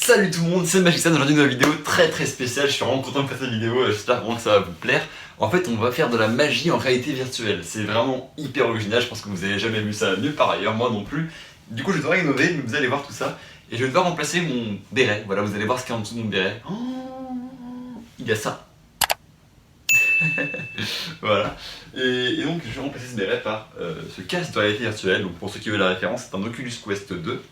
Salut tout le monde, c'est Magicien. Aujourd'hui une nouvelle vidéo très spéciale. Je suis vraiment content de faire cette vidéo, j'espère vraiment que ça va vous plaire. En fait on va faire de la magie en réalité virtuelle. C'est vraiment hyper original, je pense que vous avez jamais vu ça nulle part ailleurs, moi non plus. Du coup je vais devoir innover, vous allez voir tout ça. Et je vais devoir remplacer mon béret, voilà vous allez voir ce qu'il y a en dessous de mon béret. Oh, il y a ça. Voilà. Et donc je vais remplacer ce béret par ce casque de réalité virtuelle. Donc pour ceux qui veulent la référence, c'est un Oculus Quest 2.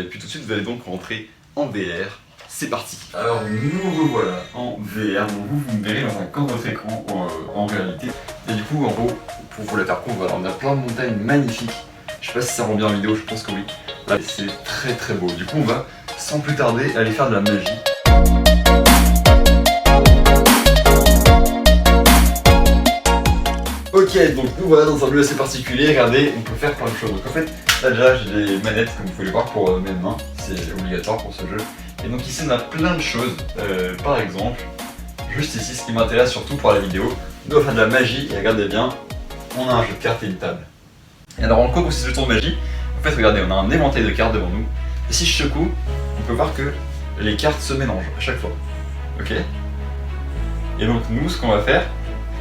Et puis tout de suite vous allez donc rentrer en VR. C'est parti. Alors nous revoilà en VR. Donc vous me verrez dans un camp de votre écran en réalité. Et du coup en gros, pour vous la faire court, voilà, on a plein de montagnes magnifiques. Je sais pas si ça rend bien en vidéo, je pense que oui. Là c'est très beau. Du coup on va sans plus tarder aller faire de la magie. Ok, donc nous voilà dans un lieu assez particulier, regardez, on peut faire plein de choses. Donc en fait, là déjà j'ai des manettes comme vous pouvez le voir pour mes mains, c'est obligatoire pour ce jeu. Et donc ici on a plein de choses, par exemple, juste ici ce qui m'intéresse surtout pour la vidéo, nous on va faire de la magie et regardez bien, on a un jeu de cartes et une table. Et alors en quoi consiste ce tour de magie? En fait regardez, on a un éventail de cartes devant nous, et si je secoue, on peut voir que les cartes se mélangent à chaque fois. Ok? Et donc nous ce qu'on va faire,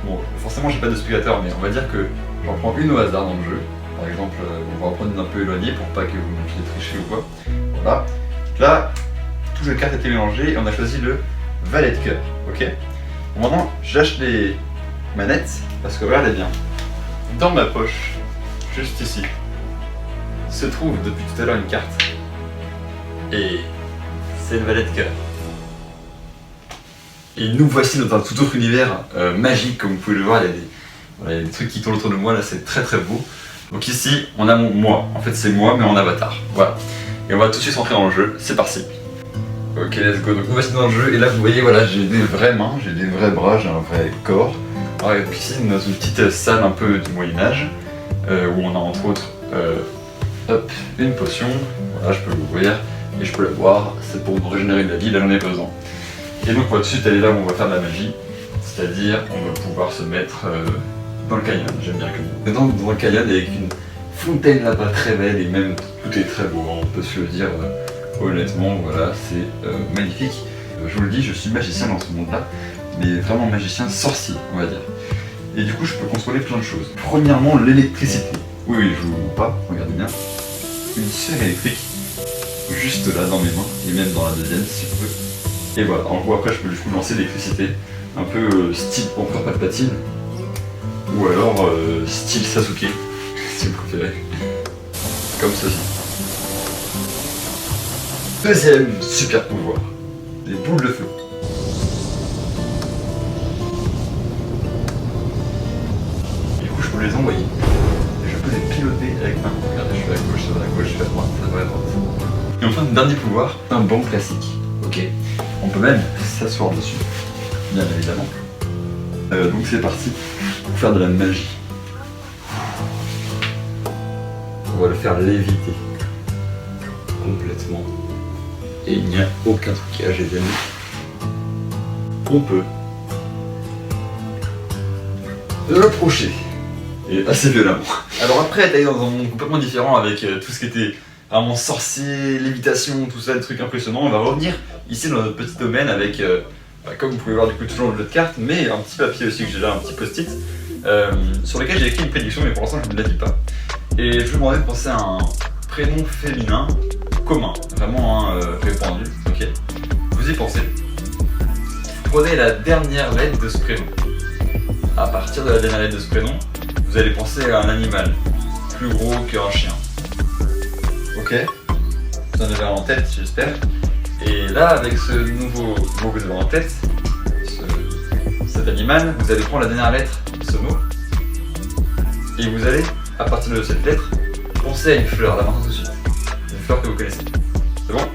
bon, forcément j'ai pas de spectateur, mais on va dire que j'en prends une au hasard dans le jeu. Par exemple, on va en prendre une un peu éloignée pour pas que vous me puissiez tricher ou quoi. Voilà. Là, toutes les cartes étaient mélangées et on a choisi le valet de cœur. Ok. Bon, maintenant, j'achète les manettes parce que regardez bien. Dans ma poche, juste ici, se trouve depuis tout à l'heure une carte. Et c'est le valet de cœur. Et nous voici dans un tout autre univers magique, comme vous pouvez le voir, il y a des trucs qui tournent autour de moi, là c'est très beau. Donc ici, on a moi, en fait c'est moi mais en avatar, voilà. Et on va tout de suite rentrer dans le jeu, c'est parti. Ok, let's go, donc nous voici dans le jeu, et là vous voyez, voilà, j'ai des vraies mains, j'ai des vrais bras, j'ai un vrai corps. Alors ici, on est dans une petite salle un peu du Moyen-Âge, où on a entre autres, hop, une potion, voilà, je peux l'ouvrir, et je peux la boire, c'est pour me régénérer de la vie, là j'en ai besoin. Et donc on va tout de suite aller là où on va faire de la magie, c'est-à-dire on va pouvoir se mettre dans le canyon, j'aime bien le canyon. Dans le canyon avec une fontaine là-bas très belle et même tout est très beau, on peut se le dire honnêtement, voilà, c'est magnifique. Je vous le dis, je suis magicien dans ce monde-là, mais vraiment magicien sorcier, on va dire. Et du coup je peux contrôler plein de choses. Premièrement l'électricité. Oui, je vous montre pas, regardez bien. Une sphère électrique, juste là dans mes mains, et même dans la deuxième si vous voulez. Et voilà, en gros après je peux du coup lancer l'électricité, un peu style Empereur Palpatine, ou alors style Sasuke, si vous préférez, comme ceci. Deuxième super pouvoir, les boules de feu. Du coup je peux les envoyer, et je peux les piloter avec ma main. Regardez, je fais à gauche, ça va à gauche, je fais à droite, ça va à droite. Et enfin, le dernier pouvoir, un banc classique. Ok, on peut même s'asseoir dessus, bien évidemment. Donc c'est parti pour faire de la magie. On va le faire léviter complètement. Et il n'y a aucun trucage, les amis. On peut l'approcher, et assez violemment. Alors après être allé dans un monde complètement différent avec tout ce qui était vraiment sorcier, lévitation, tout ça, des trucs impressionnants, on va revenir ici dans notre petit domaine avec, comme vous pouvez voir du coup toujours le jeu de cartes, mais un petit papier aussi que j'ai là, un petit post-it, sur lequel j'ai écrit une prédiction, mais pour l'instant je ne la dis pas. Et je vous demandais de penser à un prénom féminin commun, vraiment répandu, ok. Vous y pensez. Prenez la dernière lettre de ce prénom. À partir de la dernière lettre de ce prénom, vous allez penser à un animal plus gros qu'un chien. Ok, vous en avez un en tête, j'espère. Et là, avec ce nouveau mot que vous avez en tête, cet animal, vous allez prendre la dernière lettre de ce mot. Et vous allez, à partir de cette lettre, penser à une fleur, là maintenant tout de suite. Une fleur que vous connaissez. C'est bon?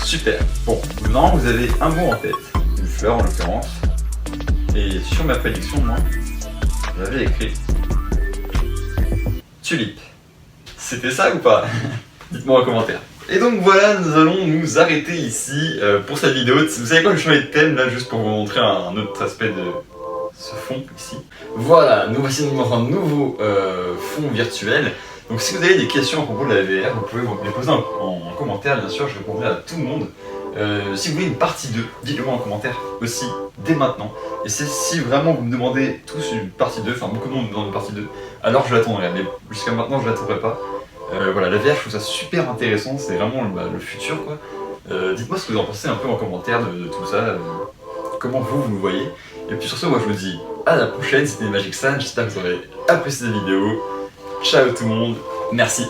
Super. Bon, maintenant vous avez un mot en tête. Une fleur en l'occurrence. Et sur ma prédiction, moi, j'avais écrit tulipe. C'était ça ou pas? Dites-moi en commentaire. Et donc voilà, nous allons nous arrêter ici pour cette vidéo. Vous savez quoi, je vais changer de thème là juste pour vous montrer un autre aspect de ce fond ici. Voilà, nous voici dans un nouveau fond virtuel. Donc si vous avez des questions à propos de la VR, vous pouvez me les poser en commentaire, bien sûr, je répondrai à tout le monde. Si vous voulez une partie 2, dites-le moi en commentaire aussi, dès maintenant. Et si vraiment vous me demandez tous une partie 2, enfin beaucoup de monde me demande une partie 2, alors je l'attendrai, mais jusqu'à maintenant je l'attendrai pas. Voilà, la VR, je trouve ça super intéressant, c'est vraiment le futur, quoi. Dites-moi ce que vous en pensez un peu en commentaire de tout ça, comment vous me voyez. Et puis sur ce, moi je vous dis à la prochaine, c'était Magic San, j'espère que vous aurez apprécié cette vidéo. Ciao tout le monde, merci.